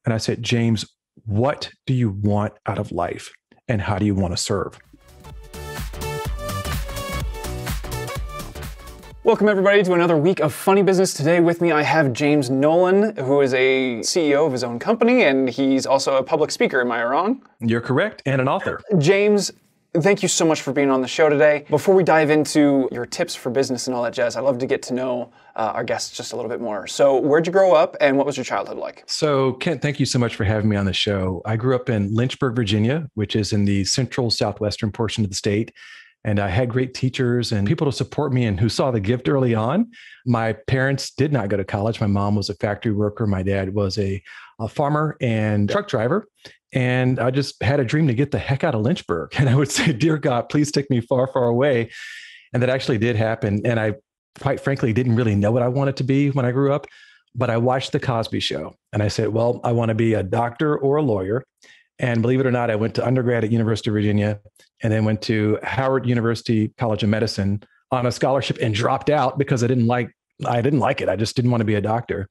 And I said, James, what do you want out of life? And how do you want to serve? Welcome, everybody, to another week of Funny Business. Today with me, I have James Nowlin, who is a CEO of his own company, and he's also a public speaker. Am I wrong? You're correct, and an author. James, thank you so much for being on the show today. Before we dive into your tips for business and all that jazz, I'd love to get to know our guests just a little bit more. So where'd you grow up, and what was your childhood like? So, Kent, thank you so much for having me on the show. I grew up in Lynchburg, Virginia, which is in the central southwestern portion of the state. And I had great teachers and people to support me and who saw the gift early on. My parents did not go to college. My mom was a factory worker. My dad was a farmer and truck driver. And I just had a dream to get the heck out of Lynchburg. And I would say, dear God, please take me far, far away. And that actually did happen. And I, quite frankly, didn't really know what I wanted to be when I grew up. But I watched The Cosby Show. And I said, well, I want to be a doctor or a lawyer. And believe it or not, I went to undergrad at University of Virginia and then went to Howard University College of Medicine on a scholarship and dropped out because I didn't like it. I just didn't want to be a doctor.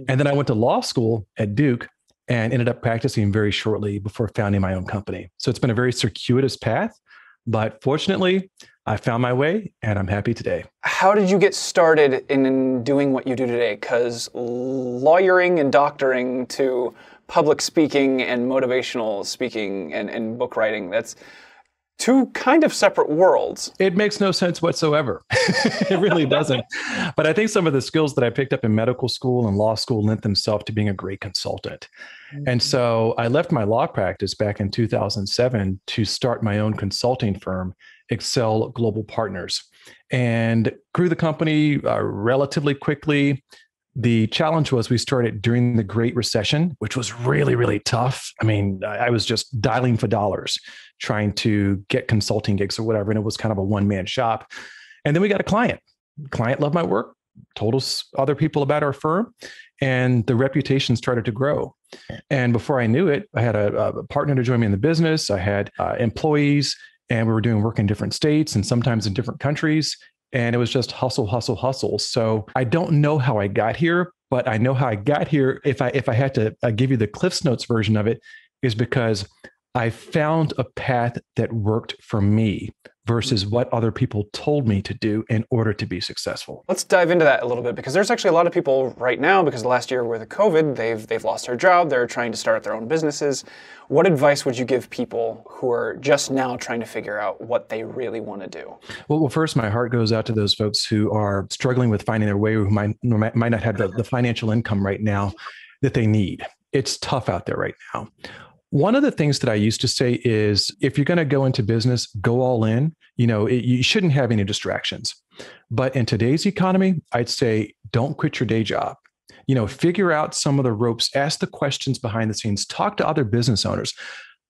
And then I went to law school at Duke and ended up practicing very shortly before founding my own company. So it's been a very circuitous path, but fortunately, I found my way and I'm happy today. How did you get started in doing what you do today? Because lawyering and doctoring to public speaking and motivational speaking and book writing, that's two kind of separate worlds. It makes no sense whatsoever. It really doesn't. But I think some of the skills that I picked up in medical school and law school lent themselves to being a great consultant. Mm-hmm. And so I left my law practice back in 2007 to start my own consulting firm, Excel Global Partners, and grew the company relatively quickly. The challenge was we started during the Great Recession, which was really, really tough. I mean, I was just dialing for dollars, trying to get consulting gigs or whatever. And it was kind of a one-man shop. And then we got a client. The client loved my work, told us other people about our firm, and the reputation started to grow. And before I knew it, I had a partner to join me in the business. I had employees, and we were doing work in different states and sometimes in different countries. And it was just hustle, hustle, hustle. So I don't know how I got here, but I know how I got here. If I had to give you the Cliff's Notes version of it, is because I found a path that worked for me versus what other people told me to do in order to be successful. Let's dive into that a little bit, because there's actually a lot of people right now, because last year with the COVID, they've lost their job, they're trying to start their own businesses. What advice would you give people who are just now trying to figure out what they really want to do? Well, first, my heart goes out to those folks who are struggling with finding their way, who might not have the financial income right now that they need. It's tough out there right now. One of the things that I used to say is, if you're going to go into business, go all in. You shouldn't have any distractions. But in today's economy, I'd say don't quit your day job. Figure out some of the ropes, ask the questions behind the scenes, talk to other business owners,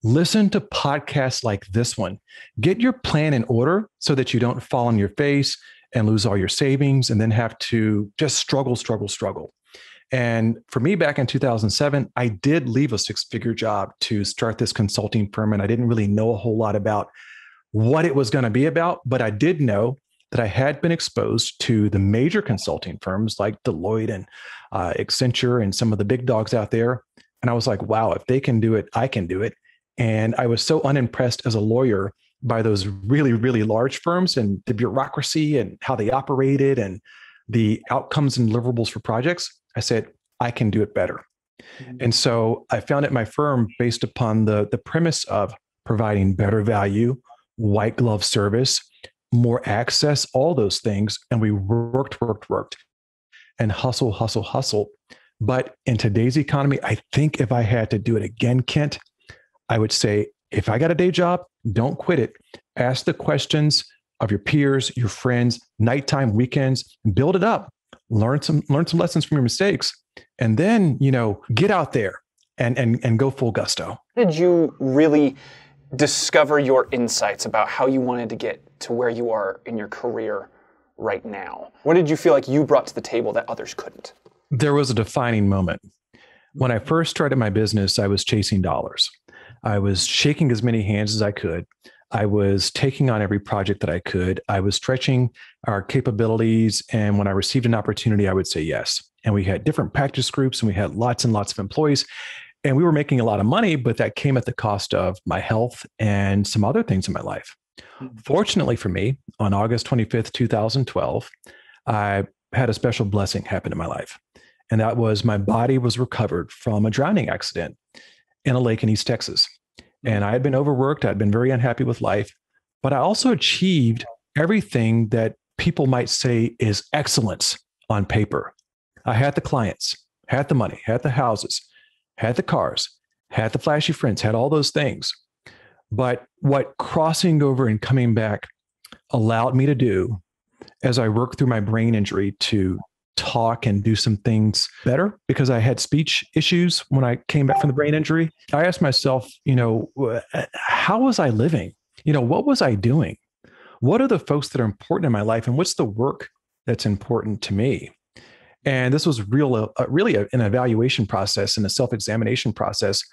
listen to podcasts like this one, get your plan in order so that you don't fall on your face and lose all your savings and then have to just struggle. And for me, back in 2007, I did leave a six-figure job to start this consulting firm. And I didn't really know a whole lot about what it was going to be about, but I did know that I had been exposed to the major consulting firms like Lloyd and Accenture and some of the big dogs out there. And I was like, wow, if they can do it, I can do it. And I was so unimpressed as a lawyer by those really, really large firms and the bureaucracy and how they operated and the outcomes and deliverables for projects. I said, I can do it better. Mm-hmm. And so I founded my firm based upon the premise of providing better value, white glove service, more access, all those things. And we worked and hustle. But in today's economy, I think if I had to do it again, Kent, I would say, if I got a day job, don't quit it. Ask the questions of your peers, your friends, nighttime, weekends, build it up. Learn some lessons from your mistakes, and then, get out there and go full gusto. Did you really discover your insights about how you wanted to get to where you are in your career right now? What did you feel like you brought to the table that others couldn't? There was a defining moment. When I first started my business, I was chasing dollars. I was shaking as many hands as I could. I was taking on every project that I could. I was stretching our capabilities. And when I received an opportunity, I would say yes. And we had different practice groups and we had lots and lots of employees. And we were making a lot of money, but that came at the cost of my health and some other things in my life. Fortunately for me, on August 25th, 2012, I had a special blessing happen in my life. And that was my body was recovered from a drowning accident in a lake in East Texas. And I had been overworked. I'd been very unhappy with life, but I also achieved everything that people might say is excellence on paper. I had the clients, had the money, had the houses, had the cars, had the flashy friends, had all those things. But what crossing over and coming back allowed me to do as I worked through my brain injury to talk and do some things better because I had speech issues when I came back from the brain injury. I asked myself, how was I living? What was I doing? What are the folks that are important in my life? And what's the work that's important to me? And this was really an evaluation process and a self-examination process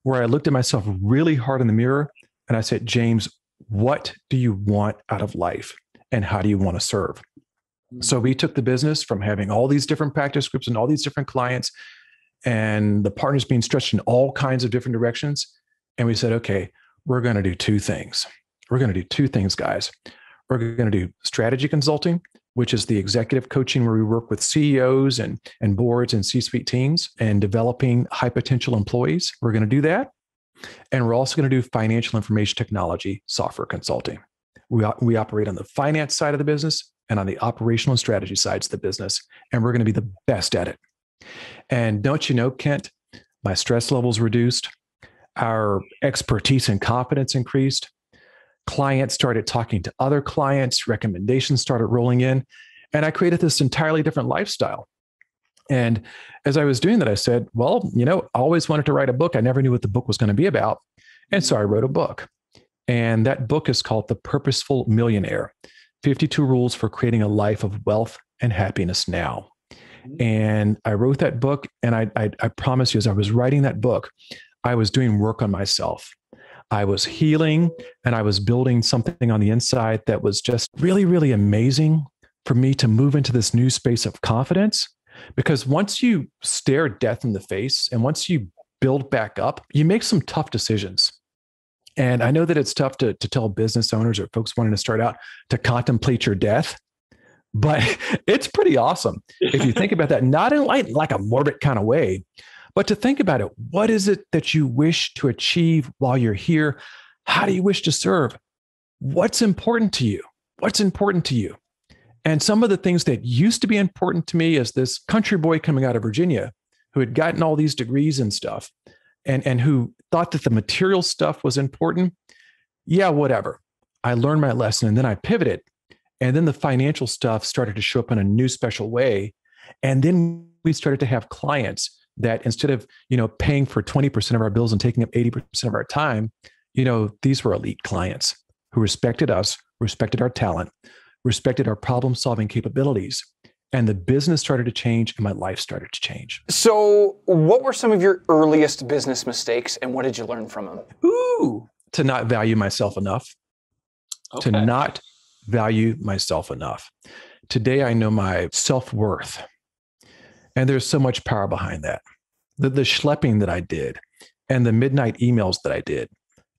where I looked at myself really hard in the mirror and I said, James, what do you want out of life? And how do you want to serve? So we took the business from having all these different practice groups and all these different clients and the partners being stretched in all kinds of different directions. And we said, okay, we're going to do two things. We're going to do two things, guys. We're going to do strategy consulting, which is the executive coaching where we work with CEOs and boards and C-suite teams and developing high potential employees. We're going to do that. And we're also going to do financial information technology software consulting. We operate on the finance side of the business and on the operational and strategy sides of the business. And we're going to be the best at it. And don't you know, Kent, my stress levels reduced. Our expertise and confidence increased. Clients started talking to other clients. Recommendations started rolling in. And I created this entirely different lifestyle. And as I was doing that, I said, well, I always wanted to write a book. I never knew what the book was going to be about. And so I wrote a book. And that book is called The Purposeful Millionaire, 52 Rules for Creating a Life of Wealth and Happiness Now. And I wrote that book. And I promise you, as I was writing that book, I was doing work on myself. I was healing and I was building something on the inside that was just really, really amazing for me to move into this new space of confidence. Because once you stare death in the face and once you build back up, you make some tough decisions. And I know that it's tough to tell business owners or folks wanting to start out to contemplate your death, but it's pretty awesome. If you think about that, not in like a morbid kind of way, but to think about it. What is it that you wish to achieve while you're here? How do you wish to serve? What's important to you? What's important to you? And some of the things that used to be important to me as this country boy coming out of Virginia who had gotten all these degrees and stuff and who thought that the material stuff was important. Yeah, whatever. I learned my lesson and then I pivoted. And then the financial stuff started to show up in a new special way. And then we started to have clients that instead of, paying for 20% of our bills and taking up 80% of our time, these were elite clients who respected us, respected our talent, respected our problem-solving capabilities. And the business started to change and my life started to change. So what were some of your earliest business mistakes and what did you learn from them? To not value myself enough. Okay. To not value myself enough. Today, I know my self-worth. And there's so much power behind that. The schlepping that I did and the midnight emails that I did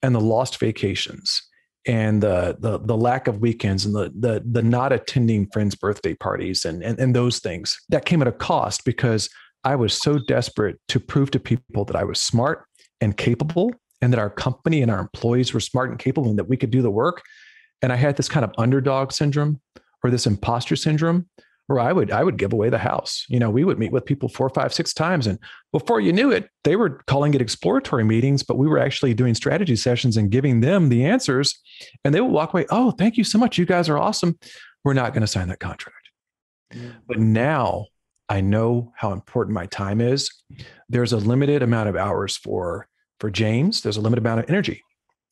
and the lost vacations and the lack of weekends and the not attending friends' birthday parties and those things that came at a cost because I was so desperate to prove to people that I was smart and capable and that our company and our employees were smart and capable and that we could do the work. And I had this kind of underdog syndrome or this imposter syndrome where I would give away the house. We would meet with people 4, 5, 6 times. And before you knew it, they were calling it exploratory meetings, but we were actually doing strategy sessions and giving them the answers. And they would walk away. Oh, thank you so much. You guys are awesome. We're not going to sign that contract. But now I know how important my time is. There's a limited amount of hours for James. There's a limited amount of energy.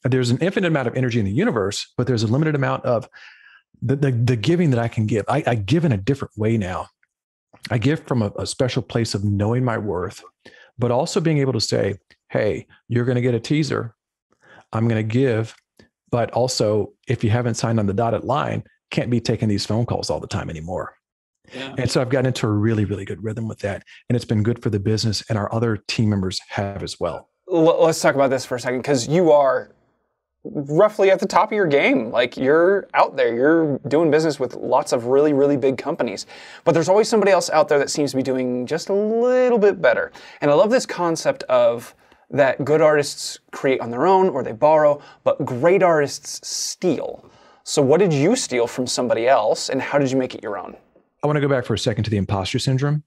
There's an infinite amount of energy in the universe, but there's a limited amount of the giving that I can give. I give in a different way now. I give from a special place of knowing my worth, but also being able to say, hey, you're going to get a teaser. I'm going to give, but also if you haven't signed on the dotted line, can't be taking these phone calls all the time anymore. Yeah. And so I've gotten into a really, really good rhythm with that. And it's been good for the business, and our other team members have as well. Let's talk about this for a second, because you are roughly at the top of your game. Like, you're out there, you're doing business with lots of really, really big companies. But there's always somebody else out there that seems to be doing just a little bit better. And I love this concept of that good artists create on their own or they borrow, but great artists steal. So what did you steal from somebody else, and how did you make it your own? I want to go back for a second to the imposter syndrome.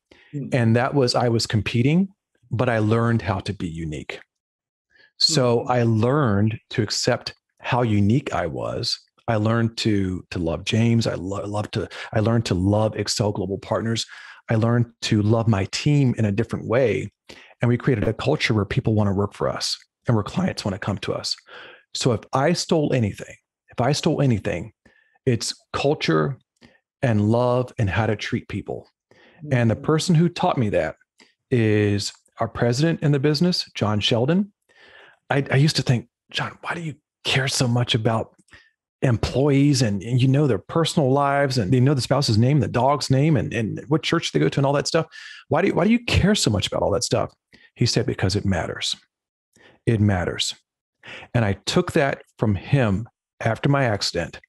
And that was, I was competing, but I learned how to be unique. So I learned to accept how unique I was. I learned to love James. I learned to love Excel Global Partners. I learned to love my team in a different way. And we created a culture where people want to work for us and where clients want to come to us. So if I stole anything, it's culture and love and how to treat people. And the person who taught me that is our president in the business, John Sheldon. I used to think, John, why do you care so much about employees and you know their personal lives and you know the spouse's name, the dog's name, and what church they go to and all that stuff? Why do you care so much about all that stuff? He said, because it matters. It matters. And I took that from him after my accident.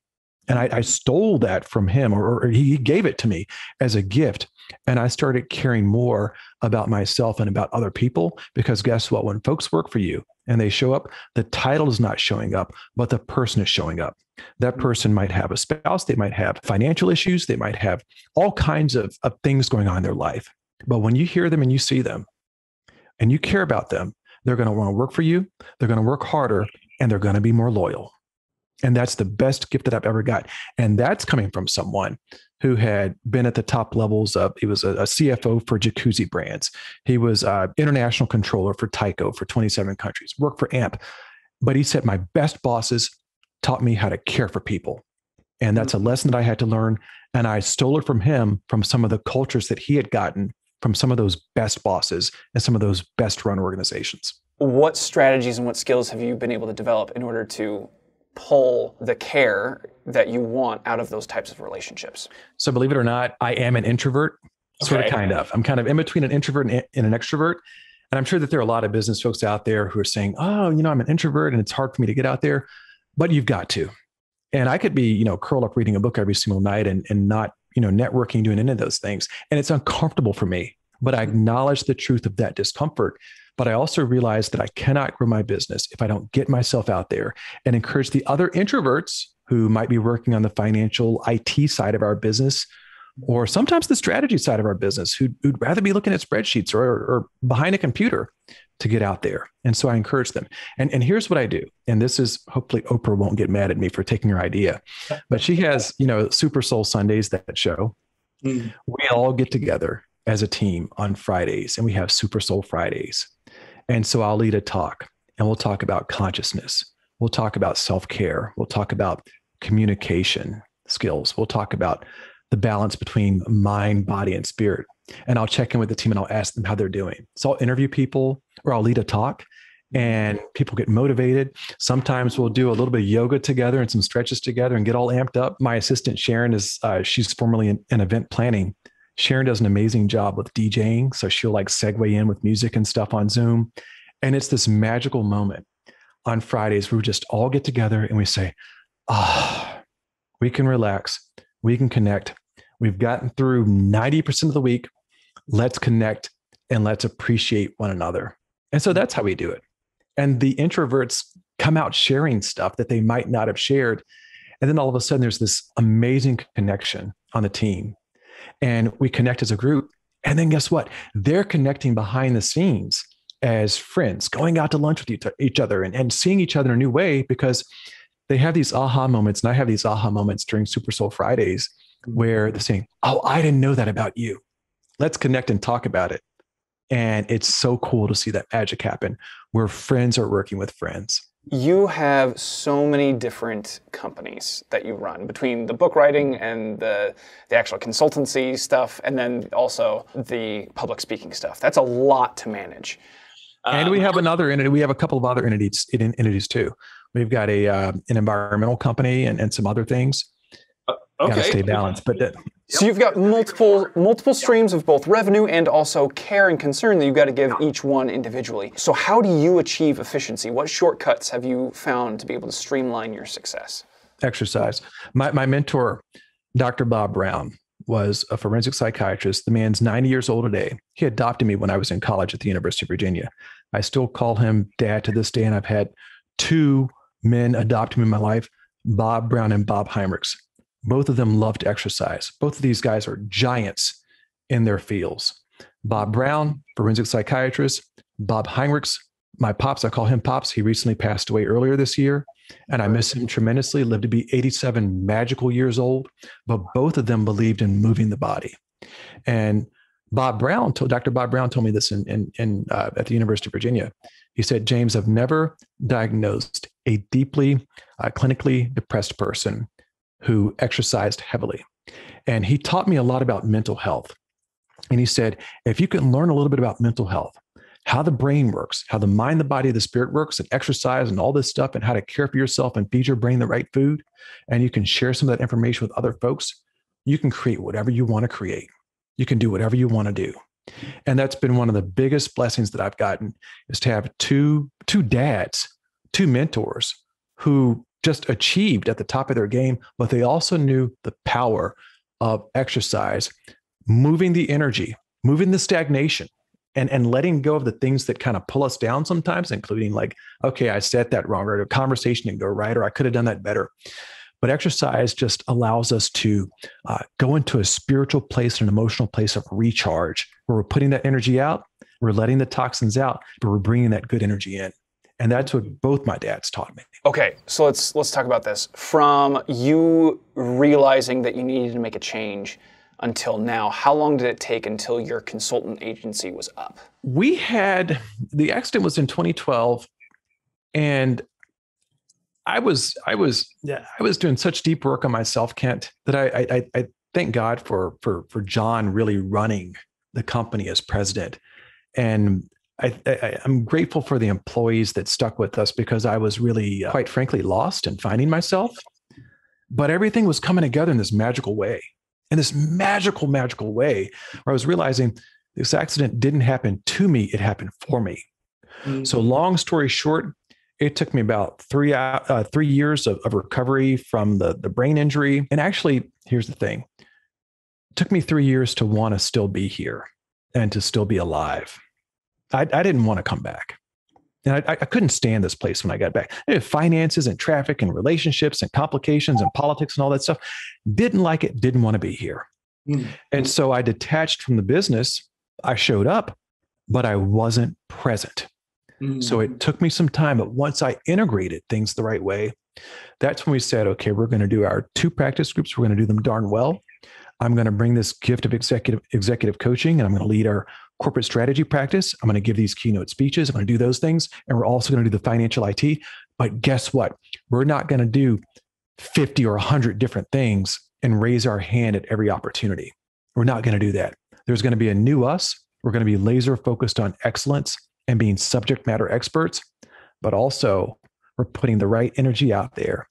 And I stole that from him, or he gave it to me as a gift. And I started caring more about myself and about other people, because guess what? When folks work for you and they show up, the title is not showing up, but the person is showing up. That person might have a spouse. They might have financial issues. They might have all kinds of things going on in their life. But when you hear them and you see them and you care about them, they're going to want to work for you. They're going to work harder, and they're going to be more loyal. And that's the best gift that I've ever got. And that's coming from someone who had been at the top levels of, he was a CFO for jacuzzi brands. He was an international controller for Tyco for 27 countries, worked for AMP. But he said, my best bosses taught me how to care for people. And that's a lesson that I had to learn. And I stole it from him, from some of the cultures that he had gotten from some of those best bosses and some of those best run organizations. What strategies and what skills have you been able to develop in order to pull the care that you want out of those types of relationships? So believe it or not, I am an introvert, sort of, kind of. I'm kind of in between an introvert and an extrovert. And I'm sure that there are a lot of business folks out there who are saying, oh, I'm an introvert and it's hard for me to get out there, but you've got to. And I could be, curled up reading a book every single night and not, networking, doing any of those things. And it's uncomfortable for me, but I acknowledge the truth of that discomfort. But I also realize that I cannot grow my business if I don't get myself out there and encourage the other introverts who might be working on the financial IT side of our business, or sometimes the strategy side of our business, who'd rather be looking at spreadsheets or behind a computer, to get out there. And so I encourage them. And here's what I do. And this is, hopefully Oprah won't get mad at me for taking her idea, but she has, Super Soul Sundays, that show. We all get together as a team on Fridays, and we have Super Soul Fridays. And so I'll lead a talk, and we'll talk about consciousness. We'll talk about self-care. We'll talk about communication skills. We'll talk about the balance between mind, body, and spirit. And I'll check in with the team and I'll ask them how they're doing. So I'll interview people, or I'll lead a talk, and people get motivated. Sometimes we'll do a little bit of yoga together and some stretches together and get all amped up. My assistant, Sharon, she's formerly in event planning. Sharon does an amazing job with DJing. So she'll segue in with music and stuff on Zoom. And it's this magical moment on Fridays where we just all get together and we say, we can relax. We can connect. We've gotten through 90% of the week. Let's connect and let's appreciate one another. And so that's how we do it. And the introverts come out sharing stuff that they might not have shared. And then all of a sudden there's this amazing connection on the team. And we connect as a group. And then guess what? They're connecting behind the scenes as friends, going out to lunch with each other and seeing each other in a new way, because they have these aha moments. And I have these aha moments during Super Soul Fridays where they're saying, oh, I didn't know that about you. Let's connect and talk about it. And it's so cool to see that magic happen where friends are working with friends. You have so many different companies that you run, between the book writing and the actual consultancy stuff, and then also the public speaking stuff. That's a lot to manage. And we have another entity. We have a couple of other entities too. We've got an environmental company and some other things. Okay. Got to stay balanced. But So you've got multiple streams of both revenue and also care and concern that you've got to give each one individually. So how do you achieve efficiency? What shortcuts have you found to be able to streamline your success? Exercise. My mentor, Dr. Bob Brown, was a forensic psychiatrist. The man's 90 years old today. He adopted me when I was in college at the University of Virginia. I still call him dad to this day, and I've had two men adopt me in my life, Bob Brown and Bob Heinrichs. Both of them love to exercise. Both of these guys are giants in their fields. Bob Brown, forensic psychiatrist. Bob Heinrichs, my pops, I call him Pops. He recently passed away earlier this year, and I miss him tremendously. Lived to be 87 magical years old, but both of them believed in moving the body. And Dr. Bob Brown told me this at the University of Virginia. He said, James, I've never diagnosed a deeply clinically depressed person who exercised heavily. And he taught me a lot about mental health. And he said, if you can learn a little bit about mental health, how the brain works, how the mind, the body, the spirit works, and exercise and all this stuff, and how to care for yourself and feed your brain the right food, and you can share some of that information with other folks, you can create whatever you want to create. You can do whatever you want to do. And that's been one of the biggest blessings that I've gotten, is to have two dads, two mentors who just achieved at the top of their game, but they also knew the power of exercise, moving the energy, moving the stagnation, and letting go of the things that kind of pull us down sometimes, including like, okay, I said that wrong, or a conversation didn't go right, or I could have done that better. But exercise just allows us to go into a spiritual place, an emotional place of recharge, where we're putting that energy out, we're letting the toxins out, but we're bringing that good energy in. And that's what both my dads taught me. Okay, so let's talk about this. From you realizing that you needed to make a change until now, how long did it take until your consultant agency was up? The accident was in 2012, and I was doing such deep work on myself, Kent, that I thank God for John really running the company as president. And I'm grateful for the employees that stuck with us, because I was really, quite frankly, lost and finding myself. But everything was coming together in this magical way, where I was realizing this accident didn't happen to me, it happened for me. Mm-hmm. So long story short, it took me about 3 years of recovery from the brain injury. And actually, here's the thing. It took me 3 years to want to still be here and to still be alive. I didn't want to come back. And I couldn't stand this place when I got back. Finances and traffic and relationships and complications and politics and all that stuff. Didn't like it, didn't want to be here. Mm-hmm. And so I detached from the business. I showed up, but I wasn't present. Mm-hmm. So it took me some time, but once I integrated things the right way, that's when we said, okay, we're going to do our 2 practice groups. We're going to do them darn well. I'm going to bring this gift of executive coaching, and I'm going to lead our corporate strategy practice. I'm going to give these keynote speeches. I'm going to do those things. And we're also going to do the financial IT. But guess what? We're not going to do 50 or 100 different things and raise our hand at every opportunity. We're not going to do that. There's going to be a new us. We're going to be laser focused on excellence and being subject matter experts, but also we're putting the right energy out there.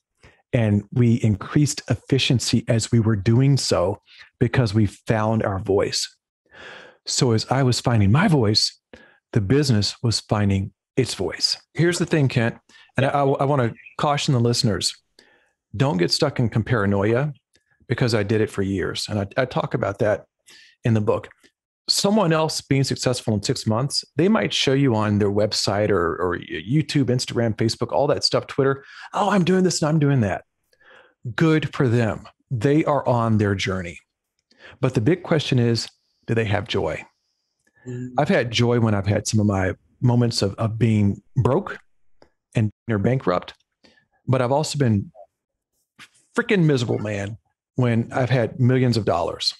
And we increased efficiency as we were doing so, because we found our voice. So as I was finding my voice, the business was finding its voice. Here's the thing, Kent, and I want to caution the listeners, don't get stuck in paranoia, because I did it for years. And I talk about that in the book. Someone else being successful in 6 months, they might show you on their website or YouTube, Instagram, Facebook, all that stuff, Twitter. Oh, I'm doing this and I'm doing that. Good for them. They are on their journey. But the big question is, do they have joy? I've had joy when I've had some of my moments of being broke and near bankrupt, but I've also been freaking miserable, man, when I've had millions of dollars.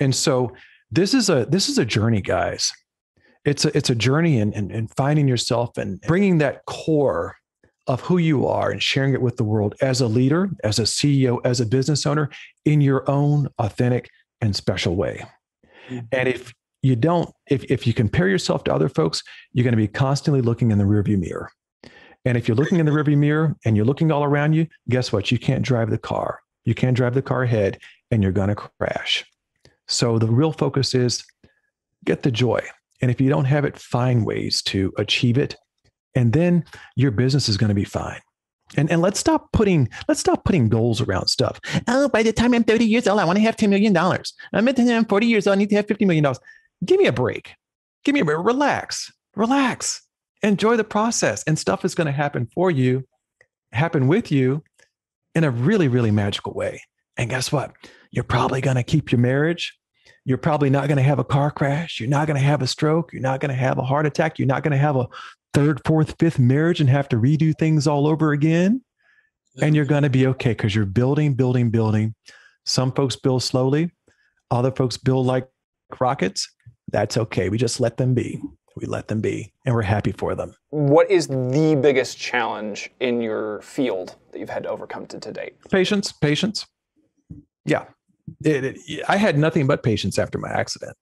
And so this is a journey, guys. It's a journey in finding yourself and bringing that core of who you are and sharing it with the world as a leader, as a CEO, as a business owner, in your own authentic and special way. Mm-hmm. And if you compare yourself to other folks, you're going to be constantly looking in the rearview mirror. And if you're looking in the rearview mirror and you're looking all around you, guess what? You can't drive the car. You can't drive the car ahead, and you're going to crash. So the real focus is get the joy. And if you don't have it, find ways to achieve it. And then your business is going to be fine. And let's stop putting goals around stuff. Oh, by the time I'm 30 years old, I want to have $10 million. I'm by the time I'm 40 years old, I need to have $50 million. Give me a break. Give me a break. Relax. Enjoy the process. And stuff is going to happen with you in a really, really magical way. And guess what? You're probably going to keep your marriage. You're probably not going to have a car crash. You're not going to have a stroke. You're not going to have a heart attack. You're not going to have a third, fourth, fifth marriage and have to redo things all over again. And you're going to be okay because you're building. Some folks build slowly. Other folks build like rockets. That's okay. We just let them be. And we're happy for them. What is the biggest challenge in your field that you've had to overcome to date? Patience. Yeah. I had nothing but patience after my accident.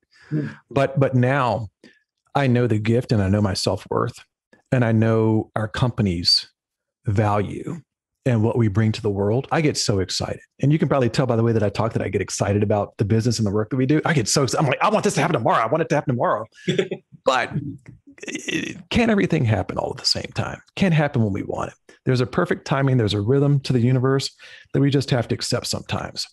But now I know the gift and I know my self-worth and I know our company's value and what we bring to the world. I get so excited. And you can probably tell by the way that I talk that I get excited about the business and the work that we do. I get so excited. I'm like, I want this to happen tomorrow. I want it to happen tomorrow. But can't everything happen all at the same time? Can't happen when we want it. There's a perfect timing. There's a rhythm to the universe that we just have to accept sometimes.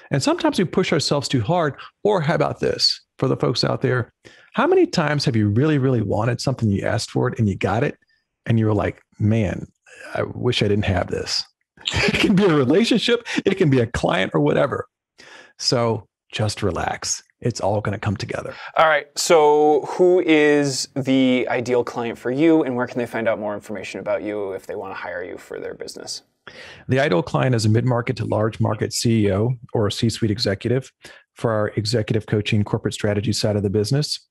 And sometimes we push ourselves too hard. Or how about this for the folks out there? How many times have you really, really wanted something, you asked for it and you got it? And you were like, man, I wish I didn't have this. It can be a relationship. It can be a client or whatever. So just relax. It's all going to come together. All right. So who is the ideal client for you and where can they find out more information about you if they want to hire you for their business? The ideal client is a mid-market to large market CEO or a C-suite executive for our executive coaching corporate strategy side of the business.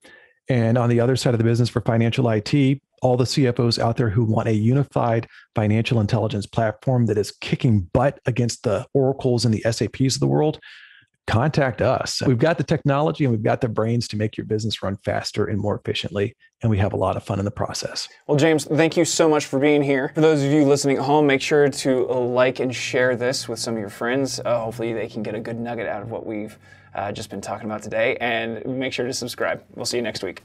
And on the other side of the business for financial IT, all the CFOs out there who want a unified financial intelligence platform that is kicking butt against the Oracles and the SAPs of the world, contact us. We've got the technology and we've got the brains to make your business run faster and more efficiently. And we have a lot of fun in the process. Well, James, thank you so much for being here. For those of you listening at home, make sure to like and share this with some of your friends. Hopefully they can get a good nugget out of what we've just been talking about today. And make sure to subscribe. We'll see you next week.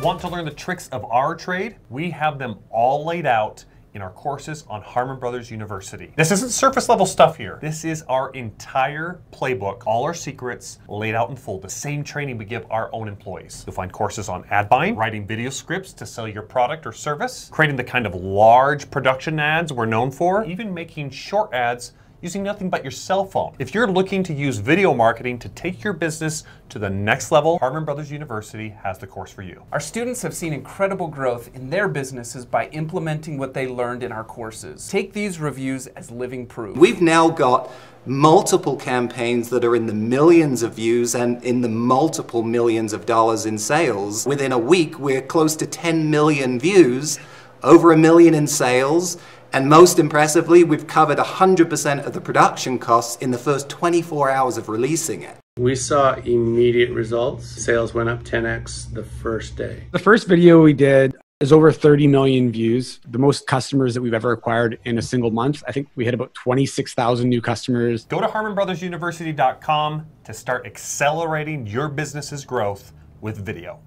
Want to learn the tricks of our trade? We have them all laid out in our courses on Harmon Brothers University. This isn't surface level stuff here. This is our entire playbook, all our secrets laid out in full, the same training we give our own employees. You'll find courses on ad buying, writing video scripts to sell your product or service, creating the kind of large production ads we're known for, even making short ads using nothing but your cell phone. If you're looking to use video marketing to take your business to the next level, Harmon Brothers University has the course for you. Our students have seen incredible growth in their businesses by implementing what they learned in our courses. Take these reviews as living proof. We've now got multiple campaigns that are in the millions of views and in the multiple millions of dollars in sales. Within a week, we're close to 10 million views, over $1 million in sales, and most impressively, we've covered 100% of the production costs in the first 24 hours of releasing it. We saw immediate results. Sales went up 10x the first day. The first video we did is over 30 million views, the most customers that we've ever acquired in a single month. I think we had about 26,000 new customers. Go to HarmonBrothersUniversity.com to start accelerating your business's growth with video.